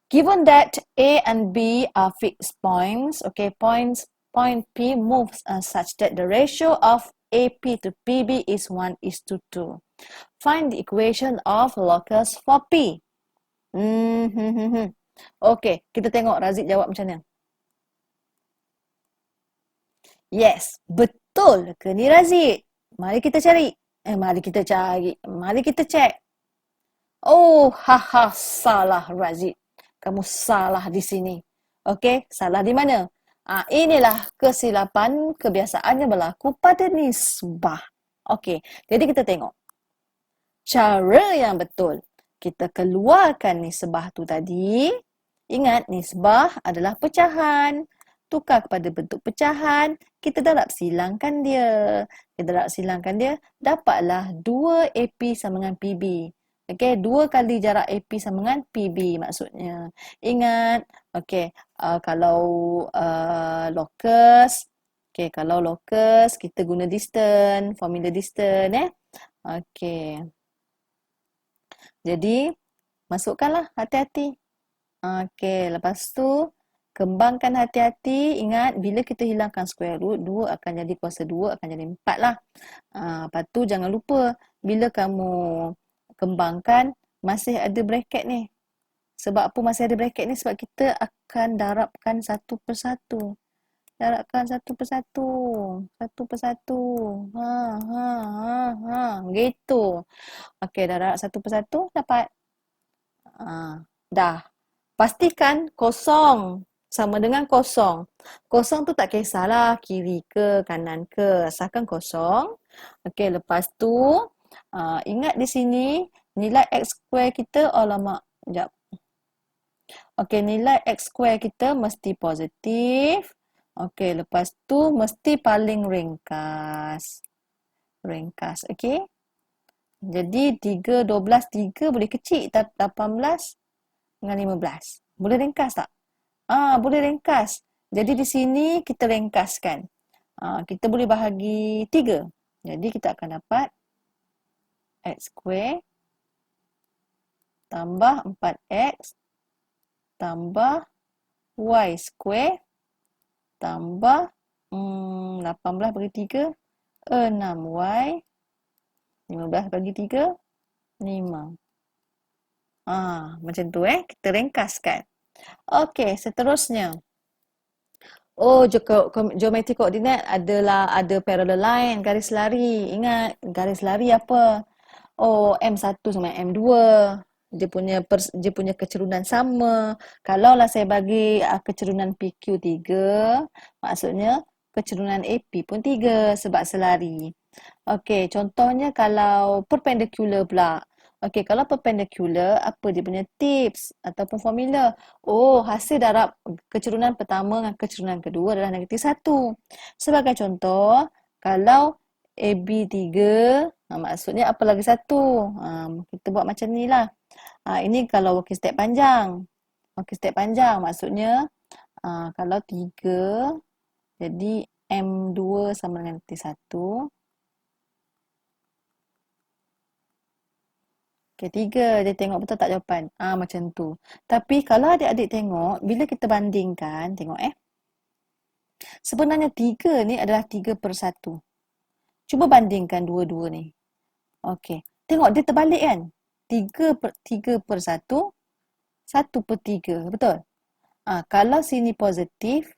Given that A and B are fixed points, okay, point P moves such that the ratio of AP to PB is 1:2. Find the equation of locus for P. Okay, kita tengok Razik jawab macam mana. Yes, betul ke ni Razik? Mari kita cari. Mari kita cek. Oh, haha, salah Razik. Kamu salah di sini. Okey, salah di mana? Inilah kesilapan kebiasaan yang berlaku pada nisbah. Okey, jadi kita tengok. Cara yang betul. Kita keluarkan nisbah tu tadi. Ingat, nisbah adalah pecahan. Tukar kepada bentuk pecahan, kita darab silangkan dia. Dapatlah 2 AP sama dengan PB. Okey, 2 kali jarak AP sama dengan PB maksudnya. Ingat, okey, kalau locus, kita guna distance, formula distance Okey. Jadi, masukkanlah hati-hati. Okey, lepas tu kembangkan hati-hati. Ingat, bila kita hilangkan square root, 2 akan jadi kuasa 2, akan jadi 4 lah. Lepas tu jangan lupa, bila kamu kembangkan, masih ada bracket ni. Sebab apa masih ada bracket ni? Sebab kita akan darabkan satu persatu. Satu persatu. Gitu. Okey, darab satu persatu, dapat. Dah. Pastikan kosong sama dengan kosong. Kosong tu tak kisahlah kiri ke kanan ke, asalkan kosong. Okey, lepas tu ingat di sini nilai x square kita, alamak, sekejap. Okey, nilai x square kita mesti positif. Okey, lepas tu mesti paling ringkas. Okey. Jadi 3, 12, 3 boleh kecil, 18 dengan 15. Boleh ringkas tak? Boleh ringkas. Jadi di sini kita ringkaskan. Kita boleh bahagi 3. Jadi kita akan dapat x square tambah 4x tambah y square tambah 18 bagi 3, 6y. 15 bagi 3, 5. Macam tu kita ringkaskan. Okey, seterusnya. Geometri koordinat ada parallel line, garis lari. Ingat, garis lari apa? M1 sama M2. Dia punya kecerunan sama. Kalaulah saya bagi kecerunan PQ3, maksudnya kecerunan AP pun 3 sebab selari. Okey, contohnya kalau perpendicular pula. Okey, kalau perpendicular, apa dia punya tips ataupun formula? Hasil darab kecerunan pertama dengan kecerunan kedua adalah negatif 1. Sebagai contoh, kalau AB3, maksudnya apa lagi 1? Kita buat macam ni lah. Ini kalau working step panjang. Working step panjang maksudnya kalau 3, jadi M2 sama dengan negatif 1. Okey, 3. Dia tengok betul tak jawapan? Macam tu. Tapi kalau adik-adik tengok, bila kita bandingkan, tengok Sebenarnya 3 ni adalah 3/1. Cuba bandingkan dua-dua ni. Okey. Tengok dia terbalik kan? 3/1, 1/3. Betul? Kalau sini positif,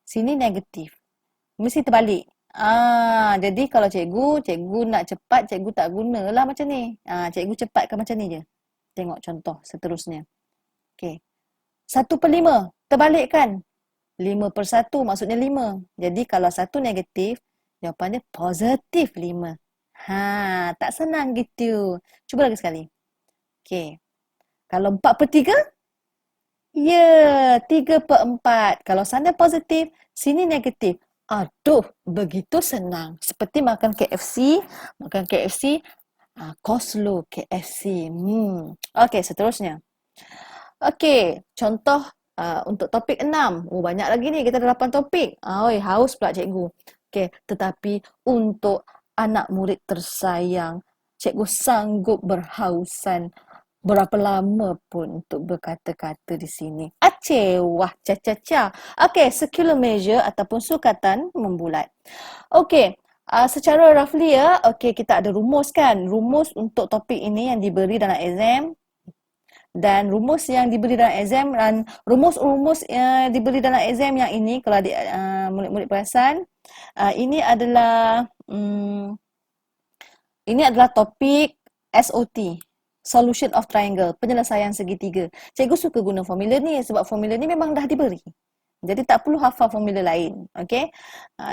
sini negatif. Mesti terbalik. Jadi kalau cikgu nak cepat, cikgu tak gunalah macam ni. Cikgu cepatkan macam ni je. Tengok contoh seterusnya. Okey. 1/5, terbalik kan? 5/1 maksudnya 5. Jadi kalau satu negatif, jawapannya positif 5. Tak senang gitu. Cuba lagi sekali. Okey. Kalau 4/3, ya, 3/4. Kalau sana positif, sini negatif. Aduh, begitu senang. Seperti makan KFC, coleslaw KFC. Okey, seterusnya. Okey, contoh untuk topik 6. Banyak lagi ni, kita ada 8 topik. Haus pula cikgu. Okey, tetapi untuk anak murid tersayang, cikgu sanggup berhausan berapa lama pun untuk berkata-kata di sini. Aceh, wah, ca-ca-ca. Okey, circular measure ataupun sukatan membulat. Okey, secara roughly ya, okey, kita ada rumus kan. Rumus untuk topik ini yang diberi dalam exam. Dan rumus yang diberi dalam exam dan rumus-rumus yang diberi dalam exam yang ini, kalau adik murid-murid perasan, ini adalah topik SOT, Solution of Triangle, penyelesaian segitiga. Cikgu suka guna formula ni sebab formula ni memang dah diberi. Jadi tak perlu hafal formula lain. Okey?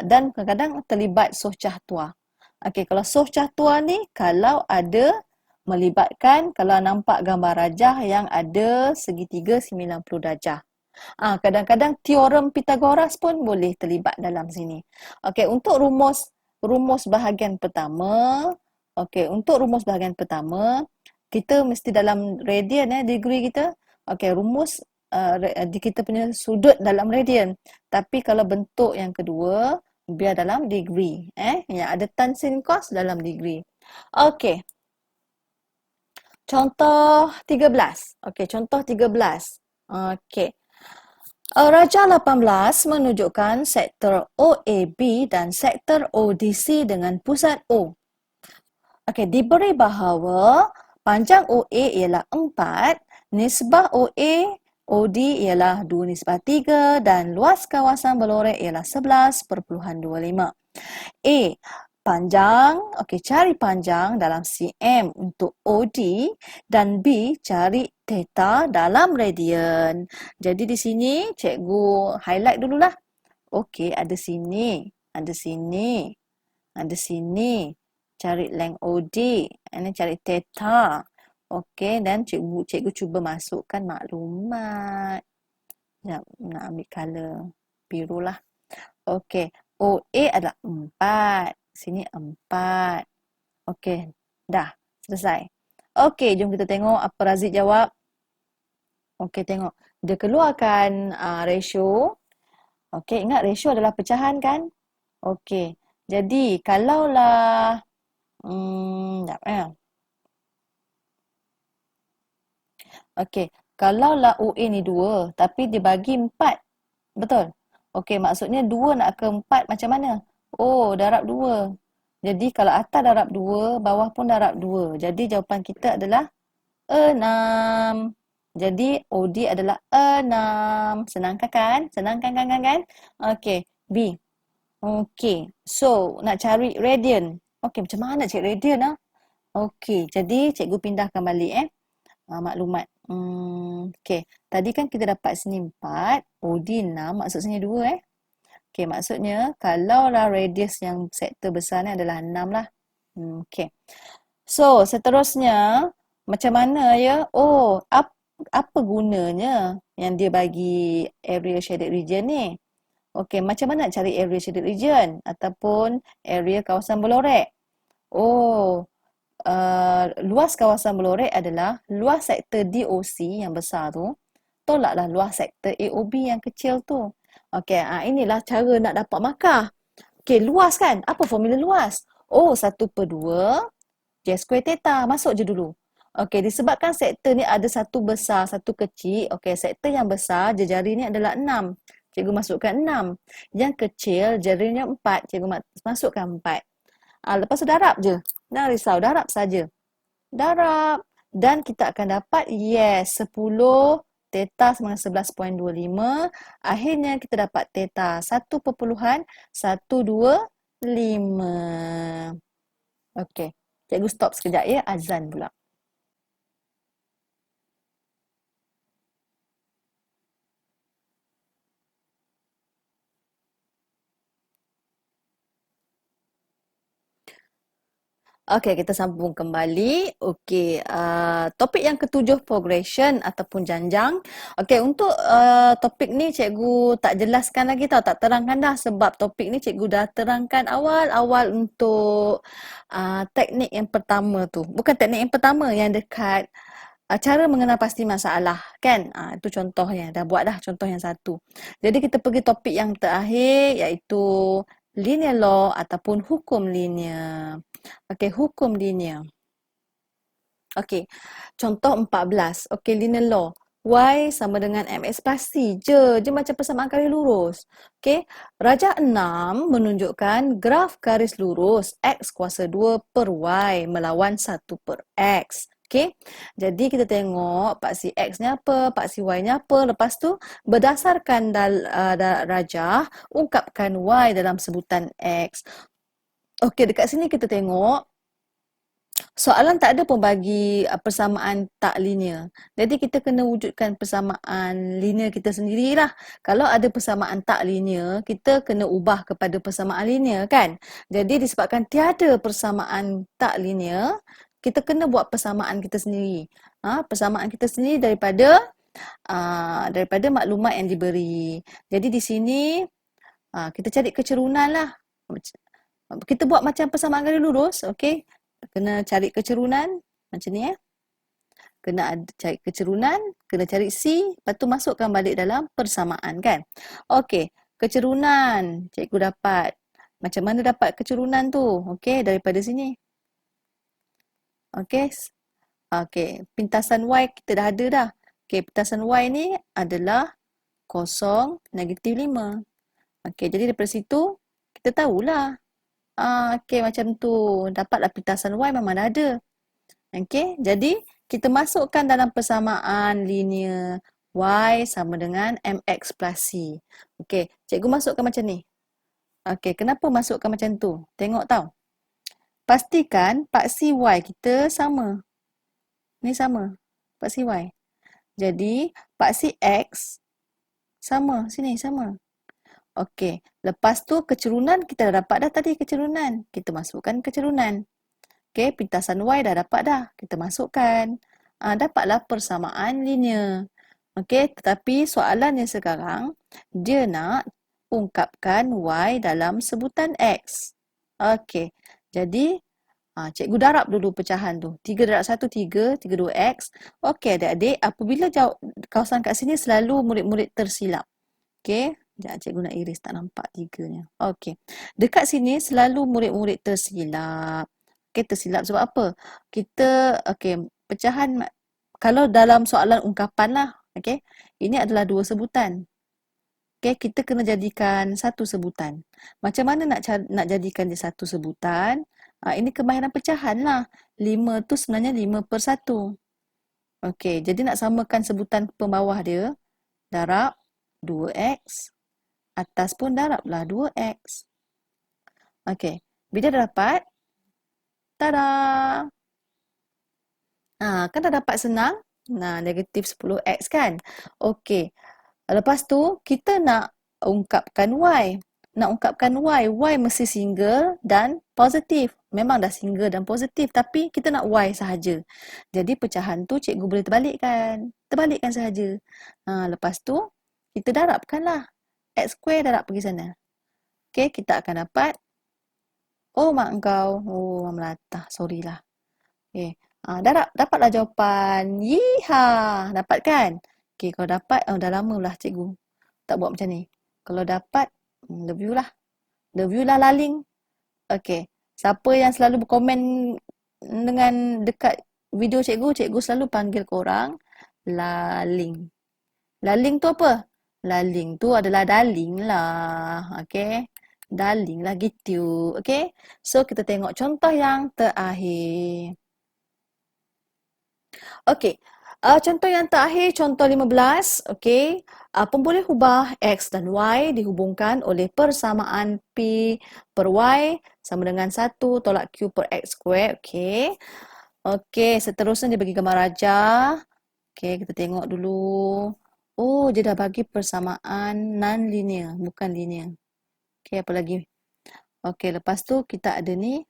Dan kadang-kadang terlibat soh cah tua. Okey, kalau soh cah tua ni kalau ada melibatkan, kalau nampak gambar rajah yang ada segitiga 90 darjah. Kadang-kadang teorem Pythagoras pun boleh terlibat dalam sini. Okey, untuk rumus bahagian pertama, kita mesti dalam radian degree kita. Okey, rumus kita punya sudut dalam radian. Tapi kalau bentuk yang kedua, biar dalam degree. Yang ada tan sin cos dalam degree. Okey. Contoh 13. Okey, contoh 13. Okey. Rajah 18 menunjukkan sektor OAB dan sektor ODC dengan pusat O. Okey, diberi bahawa panjang OA ialah 4, nisbah OA OD ialah 2:3 dan luas kawasan berlorek ialah 11.25. Panjang, cari panjang dalam cm untuk OD dan B cari theta dalam radian. Jadi di sini cikgu highlight dululah. Okey, ada sini. Cari length OD, ini cari theta. Okey, dan cikgu cuba masukkan maklumat. Sekejap, nak ambil color biru lah. Okey, OA adalah 4. Sini 4. Okey, dah. Selesai. Okey, jom kita tengok apa Razik jawab. Okey, tengok. Dia keluarkan ratio. Okey, ingat ratio adalah pecahan kan? Okey, jadi kalaulah Okey, kalaulah OA ni 2 tapi dia bagi 4. Betul? Okey, maksudnya 2 nak ke 4 macam mana? Darab 2. Jadi kalau atas darab 2, bawah pun darab 2. Jadi jawapan kita adalah 6. Jadi OD adalah 6. Senangkan kan? Senangkan kan? Okey, B. Okey, so nak cari radian. Okey, macam mana nak cari radian? Okey, jadi cikgu pindahkan balik maklumat. Okey, tadi kan kita dapat sini 4, OD 6, maksudnya 2 Okey, maksudnya kalaulah radius yang sektor besar ni adalah 6 lah. Okey. So, seterusnya macam mana ya? Apa gunanya yang dia bagi area shaded region ni? Okey, macam mana nak cari area shaded region ataupun area kawasan berlorek? Luas kawasan berlorek adalah luas sektor DOC yang besar tu tolaklah luas sektor AOB yang kecil tu. Okey, inilah cara nak dapat markah. Okey, luas kan? Apa formula luas? 1/2 J square theta. Masuk je dulu. Okey, disebabkan sektor ni ada satu besar, satu kecil. Okey, sektor yang besar jari ni adalah 6. cikgu masukkan 6. Yang kecil jarinya 4, cikgu masukkan 4. Lepas tu darab je. Jangan risau, darab saja. Darab. Dan kita akan dapat, yes, 10 theta sama dengan 11.25. Akhirnya kita dapat theta 1.125. Okey. Cikgu stop sekejap ya, azan pula. Okey, kita sambung kembali. Okey, topik yang ketujuh, progression ataupun janjang. Okey, untuk topik ni cikgu tak jelaskan lagi tau, tak terangkan dah sebab topik ni cikgu dah terangkan awal-awal untuk teknik yang pertama tu. Bukan teknik yang pertama, yang dekat cara mengenal pasti masalah, kan? Itu contohnya, dah buat dah contoh yang satu. Jadi kita pergi topik yang terakhir iaitu linear law ataupun hukum linear. Okey, hukum linear. Okey, contoh 14. Okey, linear law. Y sama dengan mx plus c je. Dia macam persamaan garis lurus. Okey, rajah 6 menunjukkan graf garis lurus x kuasa 2 per y melawan 1 per x. Okey, jadi kita tengok paksi x-nya apa, paksi y-nya apa. Lepas tu, berdasarkan rajah, ungkapkan y dalam sebutan x. Okey, dekat sini kita tengok soalan tak ada pun bagi persamaan tak linear. Jadi kita kena wujudkan persamaan linear kita sendirilah. Kalau ada persamaan tak linear, kita kena ubah kepada persamaan linear, kan? Jadi disebabkan tiada persamaan tak linear, kita kena buat persamaan kita sendiri. Persamaan kita sendiri daripada maklumat yang diberi. Jadi di sini kita cari kecerunan lah. Kita buat macam persamaan garis lurus, okey? Kena cari kecerunan macam ni ya. Kena cari kecerunan, kena cari C, lepas tu masukkan balik dalam persamaan, kan? Okey, kecerunan cikgu dapat. Macam mana dapat kecerunan tu? Okey, daripada sini. Okey. Okey, pintasan Y kita dah ada dah. Okey, pintasan Y ni adalah 0, -5. Okey, jadi daripada situ kita tahulah. Okey, macam tu. Dapatlah pintasan Y memang dah ada. Okey, jadi kita masukkan dalam persamaan linear Y sama dengan mx plus c. Okey, cikgu masukkan macam ni. Okey, kenapa masukkan macam tu? Tengok tau. Pastikan paksi Y kita sama. Ni sama. Paksi Y. Jadi, paksi X sama. Sini, sama. Okey, lepas tu kecerunan kita dah dapat dah tadi kecerunan. Kita masukkan kecerunan. Okey, pintasan Y dah dapat dah. Kita masukkan. Dapatlah persamaan linear. Okey, tetapi soalan yang sekarang, dia nak ungkapkan Y dalam sebutan X. Okey, jadi cikgu darab dulu pecahan tu. 3 darab 1, 3. 3, 2X. Okey, adik-adik, apabila kawasan kat sini selalu murid-murid tersilap. Okey, sekejap cikgu nak iris, tak nampak 3-nya. Okey, dekat sini selalu murid-murid tersilap. Okey, tersilap sebab apa? Okey, pecahan, kalau dalam soalan ungkapan lah. Okey, ini adalah 2 sebutan. Okey, kita kena jadikan satu sebutan. Macam mana nak jadikan dia satu sebutan? Ini kemahiran pecahan lah. 5 tu sebenarnya 5 per 1. Okey, jadi nak samakan sebutan pembawah dia, darab 2X. Atas pun darablah 2X. Okey, bila dah dapat, tada! Kan dah dapat senang? Negatif 10X kan? Okey, lepas tu kita nak ungkapkan Y. Nak ungkapkan Y, Y mesti single dan positif. Memang dah single dan positif, tapi kita nak Y sahaja. Jadi pecahan tu cikgu boleh terbalikkan. Terbalikkan sahaja. Lepas tu, kita darabkanlah. X square darab pergi sana. Okey, kita akan dapat. Oh, mak engkau. Oh, melatah. Sorry lah. Okey. Dapatlah jawapan. Yiha! Dapat kan? Okey, kalau dapat, dah lama lah cikgu tak buat macam ni. Kalau dapat, love you lah. Love you lah Laling. Okey. Siapa yang selalu berkomen dengan dekat video cikgu, cikgu selalu panggil korang Laling. Laling tu apa? Laling tu adalah daling lah. Okey. Daling lah gitu. Okey. So kita tengok contoh yang terakhir. Okey. Contoh yang terakhir, contoh 15. Okey. Pemboleh hubah X dan Y dihubungkan oleh persamaan P per Y sama dengan 1 tolak Q per X square. Okey. Okey, seterusnya dia bagi gambar rajah. Okey, kita tengok dulu. Oh, dia dah bagi persamaan non-linear, bukan linear. Okey, apa lagi? Okey, lepas tu kita ada ni.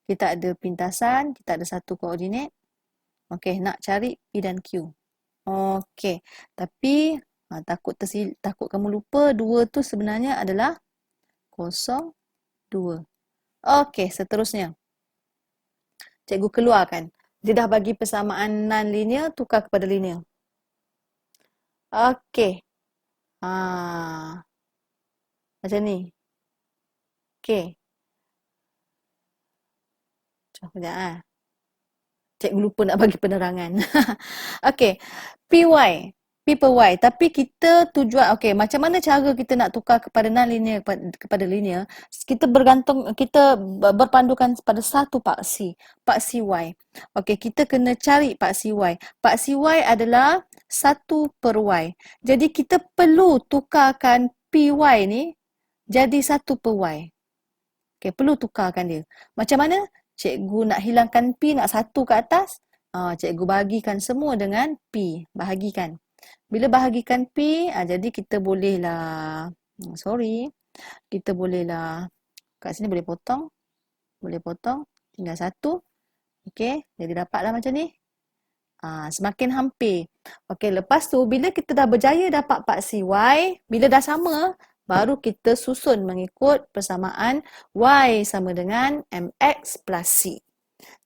Kita ada pintasan, kita ada satu koordinat. Okey, nak cari P dan Q. Okey, tapi takut kamu lupa 2 tu sebenarnya adalah 0, 2. Okey, seterusnya. Cikgu keluarkan. Dia dah bagi persamaan non-linear, tukar kepada linear. Okey. Macam ni. Okey. Sekejap. Cikgu lupa nak bagi penerangan. Okey. PY. P per Y. Tapi kita tujuan, okey, macam mana cara kita nak tukar kepada non-linear kepada linear? Kita berpandukan pada satu paksi. Paksi Y. Okey, kita kena cari paksi Y. Paksi Y adalah 1 per Y. Jadi kita perlu tukarkan PY ni jadi 1 per Y. Okey, perlu tukarkan dia. Macam mana? Cikgu nak hilangkan P, nak satu ke atas. Cikgu bahagikan semua dengan P. Bahagikan. Bila bahagikan P, jadi kita bolehlah, kita bolehlah, kat sini boleh potong. Boleh potong. Tinggal satu. Okey, jadi dapatlah macam ni. Semakin hampir. Okey, lepas tu bila kita dah berjaya dapat paksi Y, bila dah sama, baru kita susun mengikut persamaan Y sama dengan MX plus C.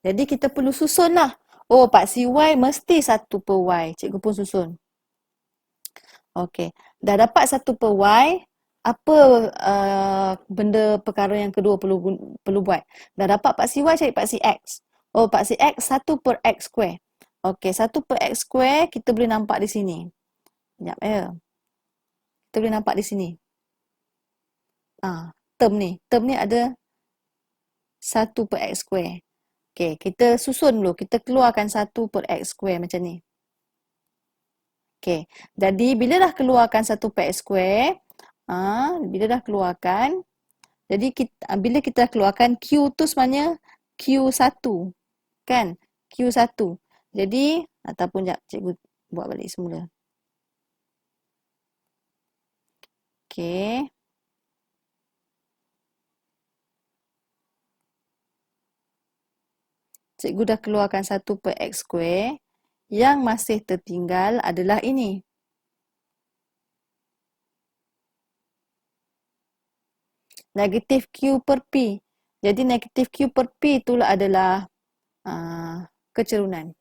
Jadi kita perlu susunlah. Oh, paksi Y mesti 1 per Y. Cikgu pun susun. Okey, dah dapat 1 per Y, apa benda perkara yang kedua perlu buat? Dah dapat paksi Y, cari paksi X. Oh, paksi X 1 per X square. Okey, 1 per X square kita boleh nampak di sini. Sekejap ya. Kita boleh nampak di sini. Term ni ada 1 per X square. Okey, kita susun dulu. Kita keluarkan 1 per X square macam ni. Okey, jadi bila dah keluarkan 1 per X square, bila dah keluarkan, jadi bila kita keluarkan Q tu sebenarnya Q1. Kan? Q1. Jadi, ataupun sekejap cikgu buat balik semula. Okey. Cikgu dah keluarkan 1 per X square. Yang masih tertinggal adalah ini. Negatif Q per P. Jadi negatif Q per P itulah adalah kecerunan.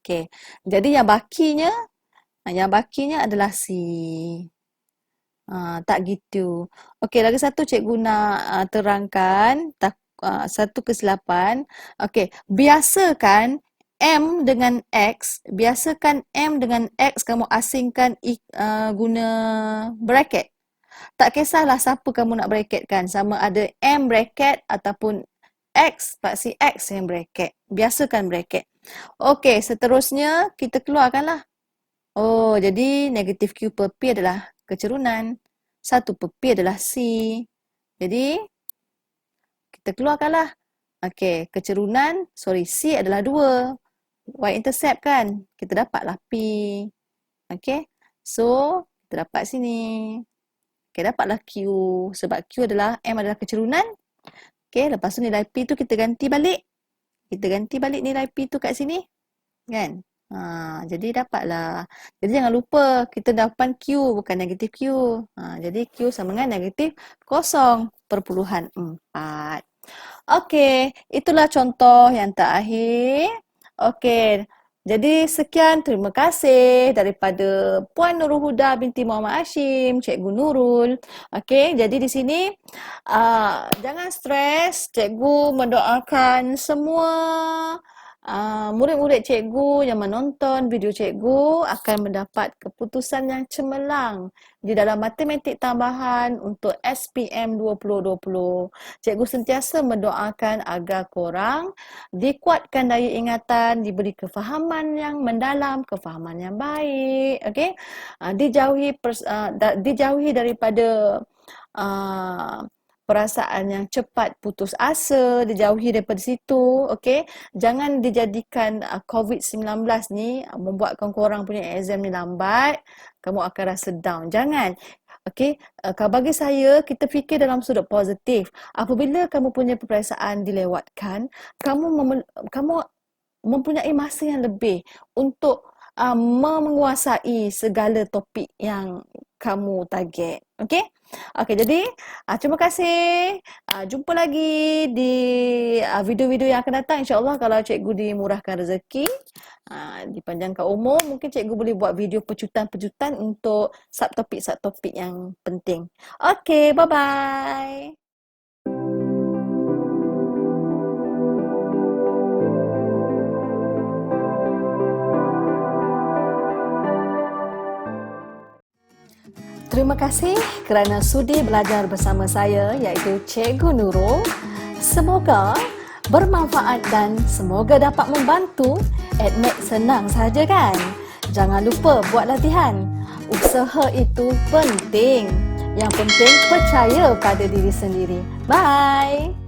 Okey. Jadi yang bakinya adalah C. Tak gitu. Okey, lagi satu cikgu nak terangkan satu kesilapan. Okey, biasakan M dengan X, kamu asingkan guna bracket. Tak kisahlah siapa kamu nak bracketkan, sama ada M bracket ataupun X, paksi X yang bracket. Biasakan bracket. Okey, seterusnya kita keluarkanlah. Oh, jadi negatif Q per P adalah kecerunan. 1 per P adalah C. Jadi, kita keluarkanlah. Okey, C adalah 2. Y-intercept kan? Kita dapatlah P. Okey, so kita dapat sini. Okey, dapatlah Q. Sebab Q adalah, M adalah kecerunan. Okey, lepas tu nilai P tu kita ganti balik. Kita ganti balik nilai P tu kat sini. Kan? Jadi dapatlah. Jadi jangan lupa kita dapat Q bukan negatif Q. Jadi Q sama dengan negatif 0.4. Okey, itulah contoh yang terakhir. Okey, jadi sekian, terima kasih daripada Puan Nurul Huda binti Muhammad Hashim, Cikgu Nurul. Okey, jadi di sini jangan stres, cikgu mendoakan semua murid-murid cikgu yang menonton video cikgu akan mendapat keputusan yang cemerlang di dalam matematik tambahan untuk SPM 2020. Cikgu sentiasa mendoakan agar korang dikuatkan daya ingatan, diberi kefahaman yang mendalam, kefahaman yang baik, okey? Dijauhi daripada uh, perasaan yang cepat putus asa, dijauhi daripada situ, okey? Jangan dijadikan COVID-19 ni membuatkan korang punya exam ni lambat, kamu akan rasa down. Jangan. Okey, bagi saya, kita fikir dalam sudut positif. Apabila kamu punya peperiksaan dilewatkan, kamu mempunyai masa yang lebih untuk menguasai segala topik yang kamu target. Okey? Okey, jadi terima kasih. Jumpa lagi di video-video yang akan datang. InsyaAllah kalau cikgu dimurahkan rezeki, dipanjangkan umur, mungkin cikgu boleh buat video pecutan-pecutan untuk subtopik-subtopik yang penting. Okey, bye-bye. Terima kasih kerana sudi belajar bersama saya iaitu Cikgu Nurul. Semoga bermanfaat dan semoga dapat membantu. Admit senang saja kan? Jangan lupa buat latihan. Usaha itu penting. Yang penting percaya pada diri sendiri. Bye!